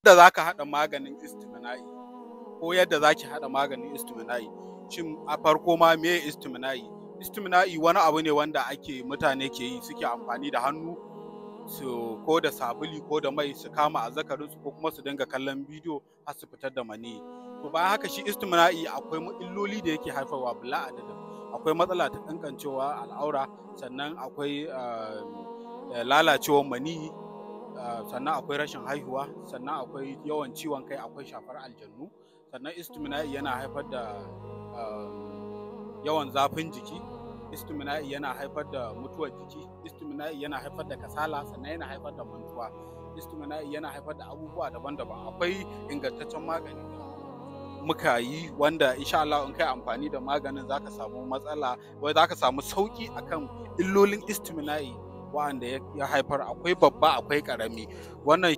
da zaka haɗa maganin istimina'i ko yadda zaki haɗa maganin istimina'i. Shin a farko ma meye istimina'i? Istimina'i wani abu ne wanda mutane ke yi, suke amfani da hannu ko da sabuli ko da mai su kama azzakarinsu ko kuma su dinga kallon bidiyo har su fitar da maniyyi. To bayan haka shi istimina'i akwai illoli da yake haifarwa bila adadin. Akwai matsala ta ƙanƙancewa al'aura, sannan akwai lalacewar maniyyi, sannan akwai rashin haihuwa, sannan akwai yawan ciwon kai, akwai shafar aljannu, sannan istimina'i yana haifar da yawan zafin jiki, istimina'i yana haifar da mutuwar jiki, istimina'i yana haifar da kasala, sannan yana haifar da mantuwa, istimina'i yana haifar da abubuwa daban-daban. Akwai ingantaccen magani da muka yi wanda insha Allah in kai amfani da maganin zaka samu matsala, zaka samu sauki akan illolin istimina'i wa'anda ya haifar. Akwai babba akwai ƙarami. Wannan